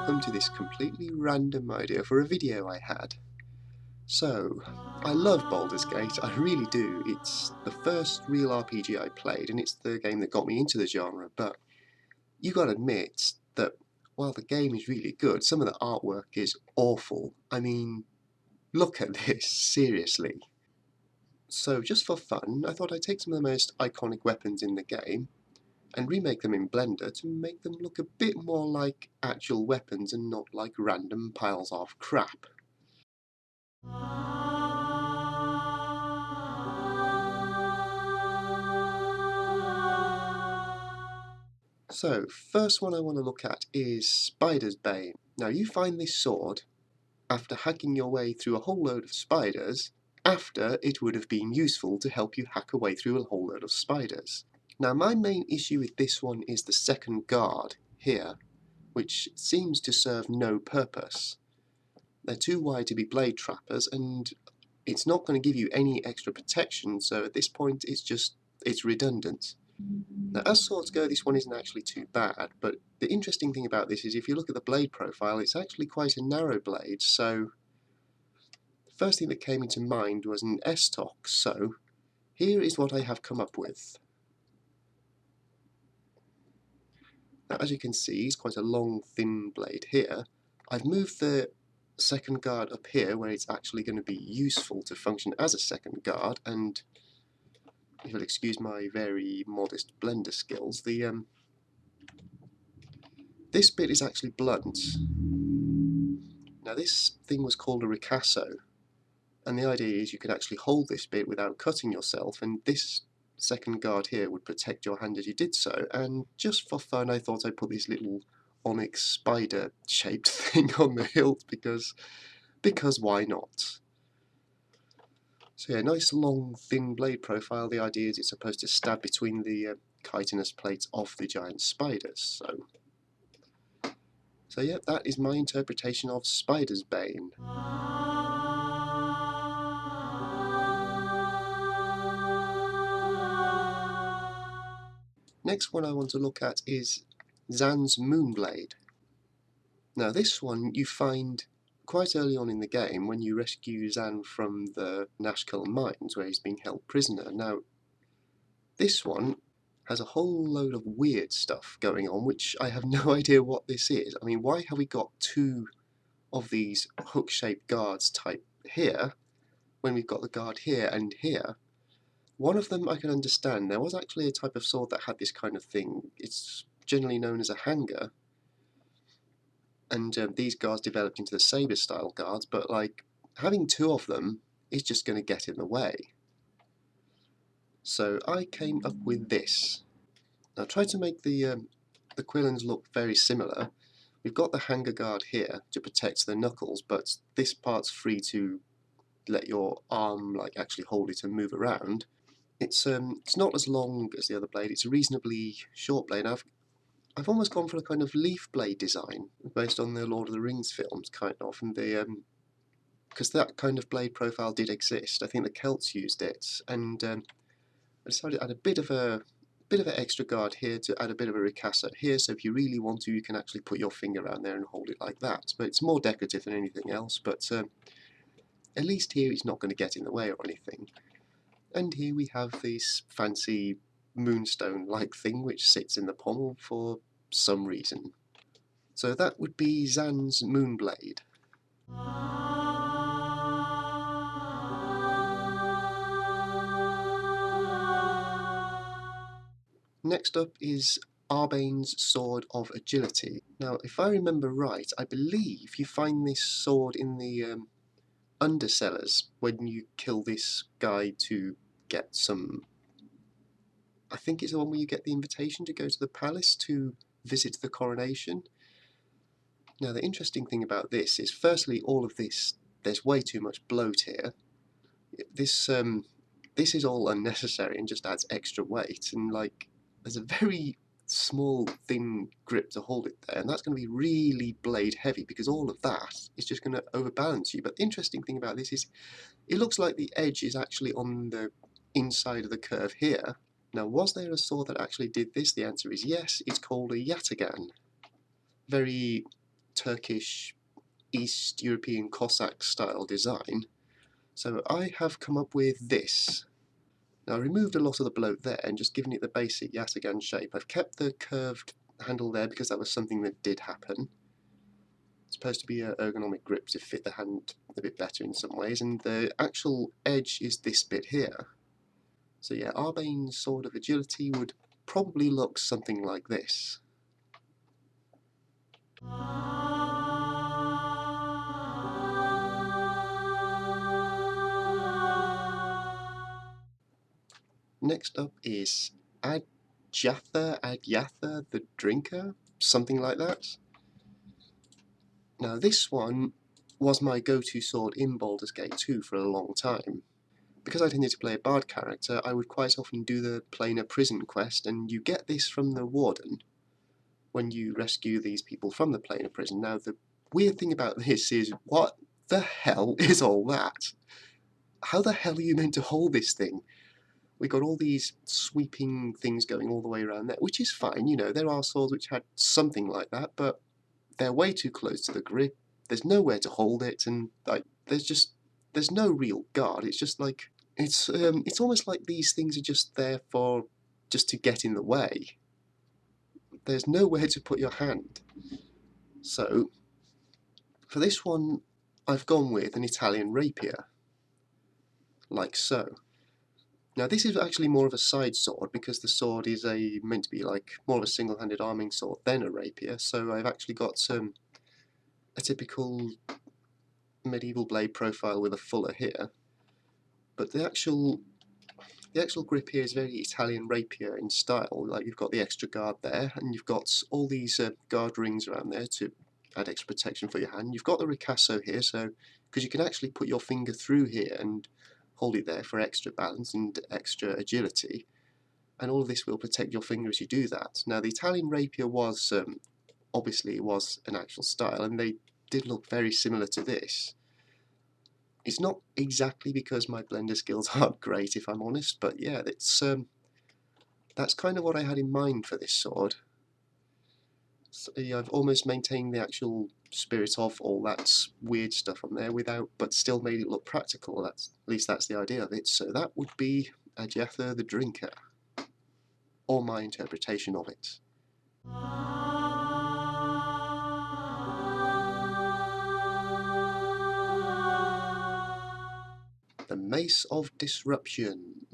welcome to this completely random idea for a video I had. So, I love Baldur's Gate, I really do. It's the first real RPG I played, and it's the game that got me into the genre, but you gotta admit that while the game is really good, some of the artwork is awful. I mean, look at this, seriously. So just for fun, I thought I'd take some of the most iconic weapons in the game, and remake them in Blender to make them look a bit more like actual weapons and not like random piles of crap. So, first one I want to look at is Spider's Bane. Now you find this sword after hacking your way through a whole load of spiders, after it would have been useful to help you hack away through a whole load of spiders. Now my main issue with this one is the second guard here, which seems to serve no purpose. They're too wide to be blade trappers, and it's not going to give you any extra protection, so at this point it's redundant. Now as swords go, this one isn't actually too bad, but the interesting thing about this is if you look at the blade profile, it's actually quite a narrow blade, so the first thing that came into mind was an S-Tock, so here is what I have come up with. Now as you can see, it's quite a long, thin blade here. I've moved the second guard up here where it's actually going to be useful to function as a second guard, and if you'll excuse my very modest blender skills, this bit is actually blunt. Now this thing was called a ricasso, and the idea is you could actually hold this bit without cutting yourself, and this second guard here would protect your hand as you did so, and just for fun I thought I'd put this little onyx spider shaped thing on the hilt because why not? So yeah, nice long thin blade profile. The idea is it's supposed to stab between the chitinous plates of the giant spiders. So yeah, that is my interpretation of Spider's Bane. Next one I want to look at is Zan's moonblade. Now this one you find quite early on in the game when you rescue Zan from the Nashkel mines where he's being held prisoner. Now this one has a whole load of weird stuff going on which I have no idea what this is. I mean, why have we got two of these hook-shaped guards type here when we've got the guard here and here? One of them I can understand. There was actually a type of sword that had this kind of thing. It's generally known as a hanger, and these guards developed into the saber style guards, but like having two of them is just going to get in the way. So I came up with this. Now try to make the quillins look very similar. We've got the hanger guard here to protect the knuckles, but this part's free to let your arm like actually hold it and move around. It's not as long as the other blade. It's a reasonably short blade. I've almost gone for a kind of leaf blade design based on the Lord of the Rings films, kind of, and because that kind of blade profile did exist. I think the Celts used it, and I decided to add a bit of an extra guard here to add a bit of a ricasso here, so if you really want to, you can actually put your finger around there and hold it like that. But it's more decorative than anything else, but at least here it's not going to get in the way or anything. And here we have this fancy moonstone-like thing which sits in the pommel for some reason. So that would be Zan's moonblade. Next up is Arbane's Sword of Agility. Now, if I remember right, I believe you find this sword in the undercellars when you kill this guy to get some... I think it's the one where you get the invitation to go to the palace to visit the coronation. Now, the interesting thing about this is, firstly, all of this, there's way too much bloat here. This is all unnecessary and just adds extra weight, and like, there's a very small, thin grip to hold it there, and that's going to be really blade heavy because all of that is just going to overbalance you. But the interesting thing about this is, it looks like the edge is actually on the inside of the curve here. Now, was there a sword that actually did this? The answer is yes. It's called a yataghan. Very Turkish East European Cossack style design. So I have come up with this. Now I removed a lot of the bloat there and just given it the basic Yataghan shape. I've kept the curved handle there because that was something that did happen. It's supposed to be an ergonomic grip to fit the hand a bit better in some ways, and the actual edge is this bit here. So yeah, our Bane's Sword of Agility would probably look something like this. Next up is Adjatha the Drinker, something like that. Now this one was my go-to sword in Baldur's Gate 2 for a long time. Because I tended to play a bard character, I would quite often do the planar prison quest, and you get this from the warden when you rescue these people from the planar prison. Now the weird thing about this is, what the hell is all that? How the hell are you meant to hold this thing? We got all these sweeping things going all the way around there, which is fine, you know, there are swords which had something like that, but they're way too close to the grip, there's nowhere to hold it, and like there's no real guard. It's just like it's almost like these things are just there for just to get in the way. There's nowhere to put your hand. So for this one I've gone with an Italian rapier, like so. Now this is actually more of a side sword because the sword is meant to be like more of a single-handed arming sword than a rapier, so I've actually got a typical medieval blade profile with a fuller here. But the actual grip here is very Italian rapier in style. Like you've got the extra guard there, and you've got all these guard rings around there to add extra protection for your hand. You've got the ricasso here, so because you can actually put your finger through here and hold it there for extra balance and extra agility, and all of this will protect your finger as you do that. Now the Italian rapier was obviously was an actual style, and they did look very similar to this. It's not exactly because my blender skills aren't great, if I'm honest, but yeah, it's that's kind of what I had in mind for this sword. So, yeah, I've almost maintained the actual spirit of all that weird stuff on there but still made it look practical. At least that's the idea of it. So that would be Adjatha the Drinker, or my interpretation of it. The Mace of Disruption.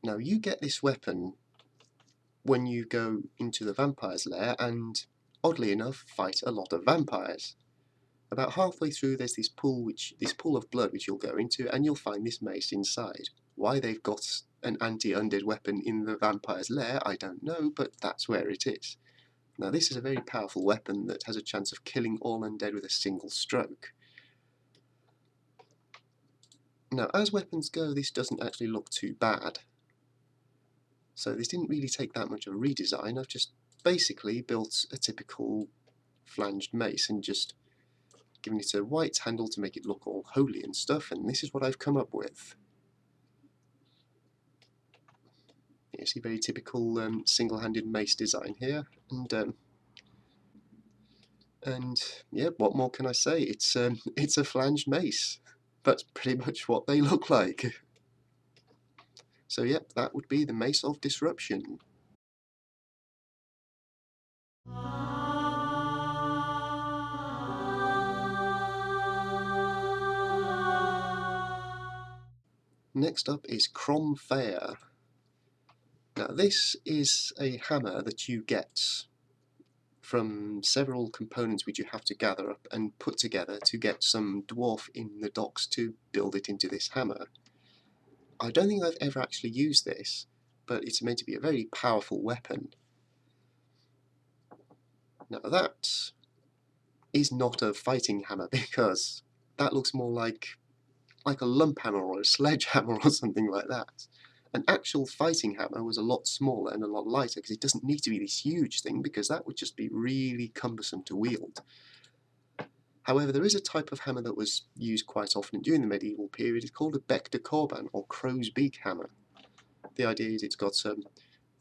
Now you get this weapon when you go into the vampire's lair and, oddly enough, fight a lot of vampires. About halfway through there's this pool of blood which you'll go into, and you'll find this mace inside. Why they've got an anti-undead weapon in the vampire's lair, I don't know, but that's where it is. Now this is a very powerful weapon that has a chance of killing all undead with a single stroke. Now as weapons go, this doesn't actually look too bad. So this didn't really take that much of a redesign. I've just basically built a typical flanged mace and just given it a white handle to make it look all holy and stuff, and this is what I've come up with. You see, very typical single-handed mace design here, and yeah, what more can I say? It's a flanged mace. That's pretty much what they look like. So yep, that would be the Mace of Disruption. Next up is Carsomyr. Now this is a hammer that you get from several components which you have to gather up and put together to get some dwarf in the docks to build it into this hammer. I don't think I've ever actually used this, but it's meant to be a very powerful weapon. Now that is not a fighting hammer because that looks more like a lump hammer or a sledgehammer or something like that. An actual fighting hammer was a lot smaller and a lot lighter because it doesn't need to be this huge thing because that would just be really cumbersome to wield. However, there is a type of hammer that was used quite often during the medieval period. It's called a bec de corban, or crow's beak hammer. The idea is it's got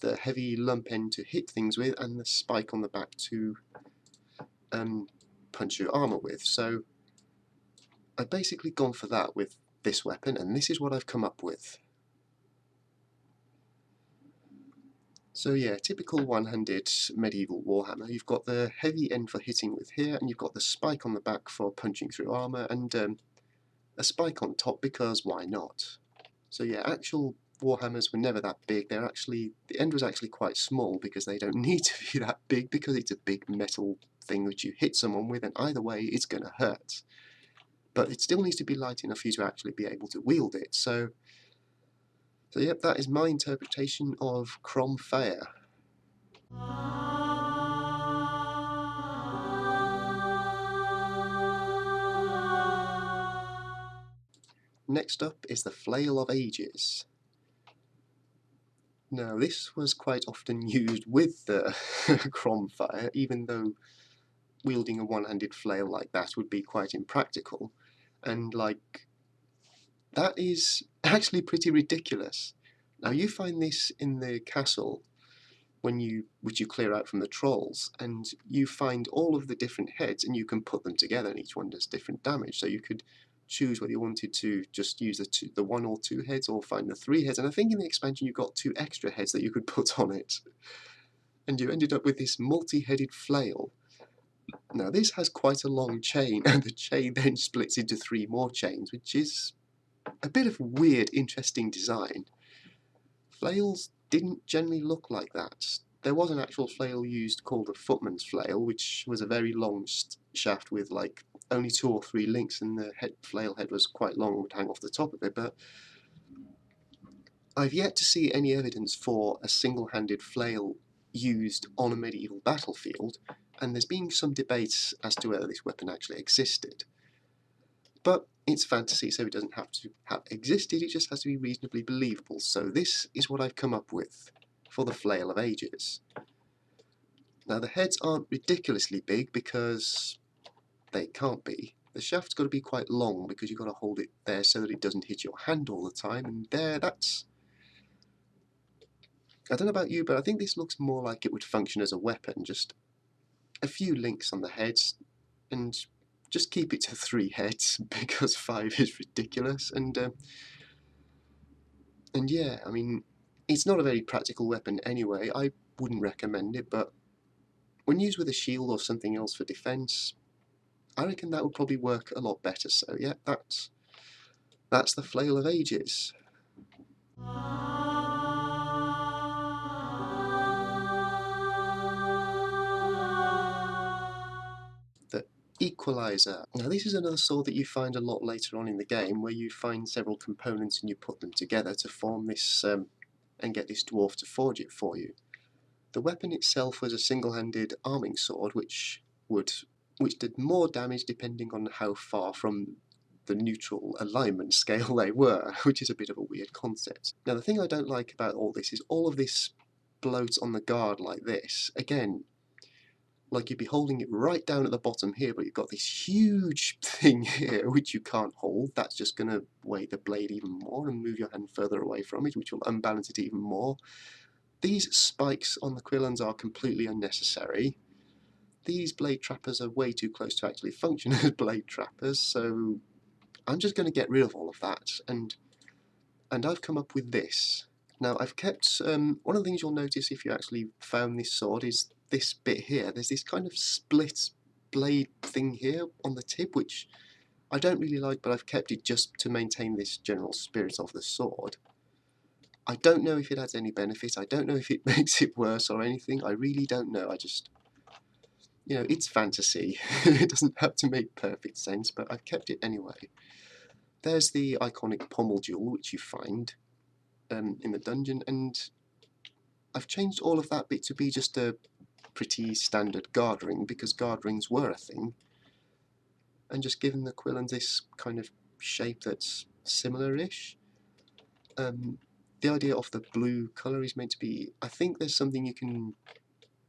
the heavy lump end to hit things with and the spike on the back to punch through armour with. So I've basically gone for that with this weapon, and this is what I've come up with. So yeah, typical one-handed medieval warhammer. You've got the heavy end for hitting with here, and you've got the spike on the back for punching through armour, and a spike on top because why not? So yeah, actual warhammers were never that big. They're actually, the end was actually quite small because they don't need to be that big, because it's a big metal thing which you hit someone with, and either way it's going to hurt. But it still needs to be light enough for you to actually be able to wield it. So yep, that is my interpretation of Carsomyr. Next up is the Flail of Ages. Now this was quite often used with the Carsomyr, even though wielding a one-handed flail like that would be quite impractical, and like, that is actually pretty ridiculous. Now you find this in the castle which you clear out from the trolls, and you find all of the different heads and you can put them together and each one does different damage. So you could choose whether you wanted to just use the one or two heads, or find the three heads, and I think in the expansion you got 2 extra heads that you could put on it, and you ended up with this multi-headed flail. Now this has quite a long chain, and the chain then splits into 3 more chains, which is a bit of a weird, interesting design. Flails didn't generally look like that. There was an actual flail used called the footman's flail, which was a very long shaft with like only 2 or 3 links, and the flail head was quite long and would hang off the top of it, but I've yet to see any evidence for a single-handed flail used on a medieval battlefield, and there's been some debates as to whether this weapon actually existed. But it's fantasy, so it doesn't have to have existed, it just has to be reasonably believable. So this is what I've come up with for the Flail of Ages. Now the heads aren't ridiculously big because they can't be. The shaft's got to be quite long because you've got to hold it there so that it doesn't hit your hand all the time, and there, that's... I don't know about you, but I think this looks more like it would function as a weapon. Just a few links on the heads, and just keep it to 3 heads because 5 is ridiculous. And yeah, I mean, it's not a very practical weapon anyway. I wouldn't recommend it, but when used with a shield or something else for defense, I reckon that would probably work a lot better. So yeah, that's the Flail of Ages. The Equaliser. Now this is another sword that you find a lot later on in the game, where you find several components and you put them together to form this, and get this dwarf to forge it for you. The weapon itself was a single-handed arming sword, which did more damage depending on how far from the neutral alignment scale they were, which is a bit of a weird concept. Now the thing I don't like about all this is all of this bloat on the guard like this. Again, like you'd be holding it right down at the bottom here, but you've got this huge thing here which you can't hold. That's just going to weigh the blade even more and move your hand further away from it, which will unbalance it even more. These spikes on the quillons are completely unnecessary. These blade trappers are way too close to actually function as blade trappers, so I'm just going to get rid of all of that, and I've come up with this. Now I've kept, one of the things you'll notice if you actually found this sword is this bit here. There's this kind of split blade thing here on the tip, which I don't really like, but I've kept it just to maintain this general spirit of the sword. I don't know if it adds any benefit, I don't know if it makes it worse or anything, I really don't know. I just, you know, it's fantasy. It doesn't have to make perfect sense, but I've kept it anyway. There's the iconic pommel jewel, which you find in the dungeon, and I've changed all of that bit to be just a pretty standard guard ring, because guard rings were a thing, and just given the quillons this kind of shape that's similar-ish. The idea of the blue colour is meant to be, I think there's something you can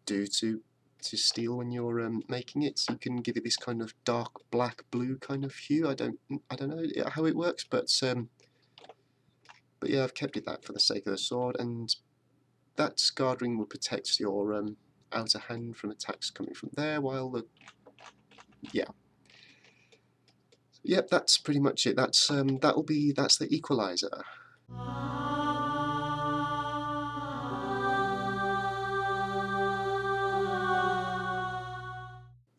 do to steel when you're making it, so you can give it this kind of dark black blue kind of hue. I don't know how it works, but yeah, I've kept it that for the sake of the sword, and that guard ring will protect your outer hand from attacks coming from there, while the yeah. Yep, that's pretty much it. That's the Equaliser.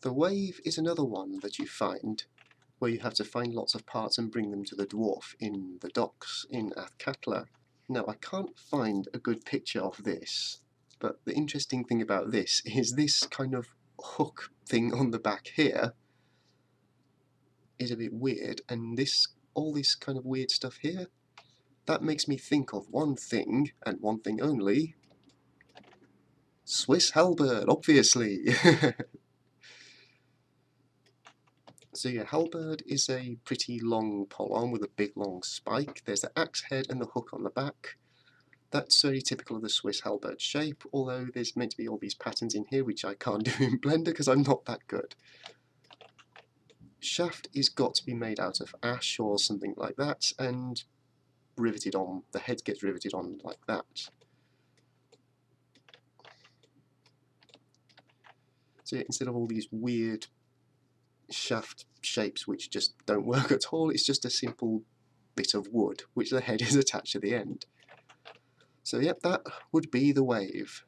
The Wave is another one that you find, where you have to find lots of parts and bring them to the dwarf in the docks in Adjatha. Now, I can't find a good picture of this, but the interesting thing about this is this kind of hook thing on the back here is a bit weird, and all this kind of weird stuff here, that makes me think of one thing, and one thing only: Swiss halberd, obviously! So yeah, halberd is a pretty long pole-arm with a big long spike. There's the axe head and the hook on the back. That's very typical of the Swiss halberd shape, although there's meant to be all these patterns in here which I can't do in Blender because I'm not that good. Shaft is got to be made out of ash or something like that, and riveted on. The head gets riveted on like that. So yeah, instead of all these weird shaft shapes which just don't work at all, it's just a simple bit of wood which the head is attached to the end. So yep, that would be the Wave.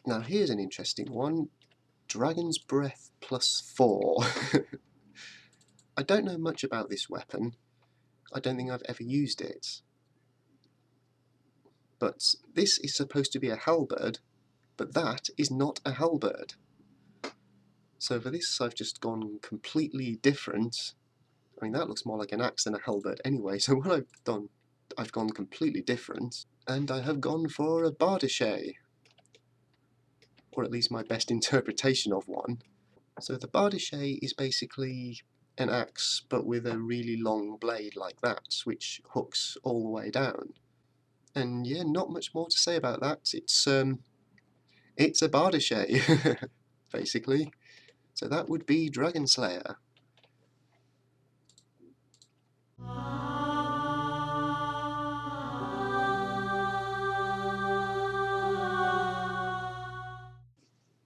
Now here's an interesting one: Dragon's Breath +4. I don't know much about this weapon. I don't think I've ever used it. But this is supposed to be a halberd, but that is not a halberd. So for this I've just gone completely different. I mean, that looks more like an axe than a halberd anyway, so what I've done, I've gone completely different, and I have gone for a bardache, or at least my best interpretation of one. So the bardache is basically an axe, but with a really long blade like that, which hooks all the way down. And yeah, not much more to say about that. It's a bardache, basically. So that would be Dragon Slayer.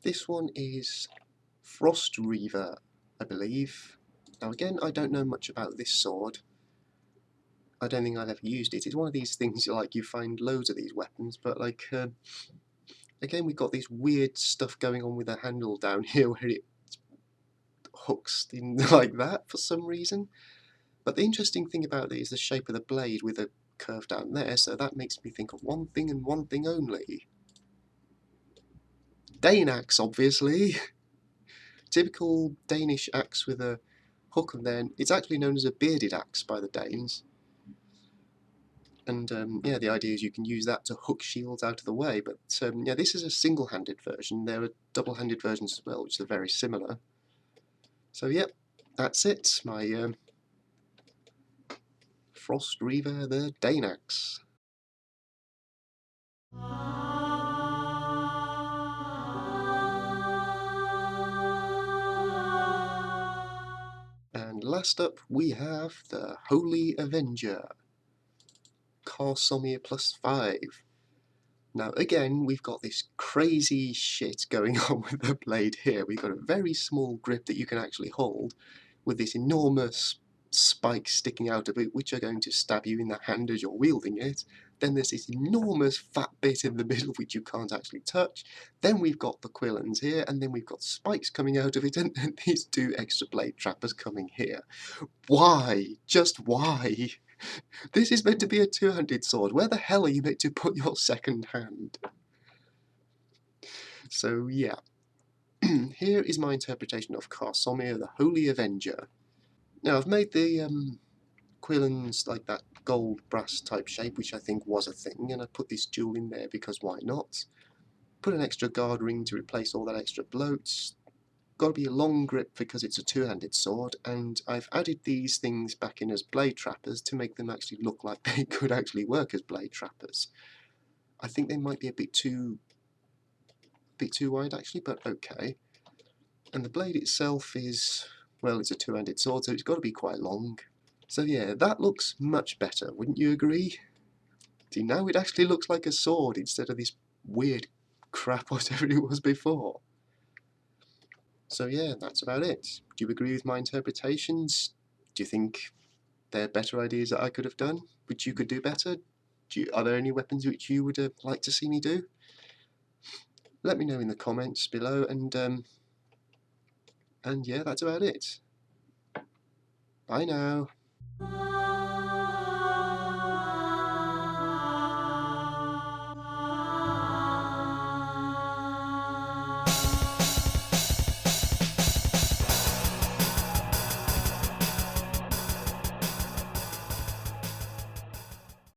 This one is Frost Reaver, I believe. Now again, I don't know much about this sword. I don't think I've ever used it. It's one of these things like you find loads of these weapons, but like again, we've got this weird stuff going on with the handle down here where it hooks in like that for some reason. But the interesting thing about it is the shape of the blade with a curve down there, so that makes me think of one thing and one thing only. Dane axe, obviously. Typical Danish axe with a hook, and then it's actually known as a bearded axe by the Danes. And yeah, the idea is you can use that to hook shields out of the way, but yeah, this is a single-handed version. There are double-handed versions as well, which are very similar. So yep, that's it, my Frost Reaver the Dane axe. And last up we have the Holy Avenger, Carsomyr +5. Now again, we've got this crazy shit going on with the blade here. We've got a very small grip that you can actually hold, with this enormous spike sticking out of it, which are going to stab you in the hand as you're wielding it. Then there's this enormous fat bit in the middle which you can't actually touch. Then we've got the quillons here, and then we've got spikes coming out of it, and these two extra blade trappers coming here. Why? Just why? This is meant to be a two-handed sword. Where the hell are you meant to put your second hand? So yeah, here is my interpretation of Carsomyr, the Holy Avenger. Now I've made the quillons like that gold brass type shape, which I think was a thing, and I put this jewel in there because why not? Put an extra guard ring to replace all that extra bloat. Got to be a long grip because it's a two-handed sword, and I've added these things back in as blade trappers to make them actually look like they could actually work as blade trappers. I think they might be a bit too wide actually, but okay. And the blade itself is, well, it's a two-handed sword, so it's got to be quite long. So yeah, that looks much better, wouldn't you agree? See, now it actually looks like a sword instead of this weird crap whatever it was before. So yeah, that's about it. Do you agree with my interpretations? Do you think they're better ideas that I could have done, which you could do better? Are there any weapons which you would like to see me do? Let me know in the comments below, and yeah, that's about it. Bye now.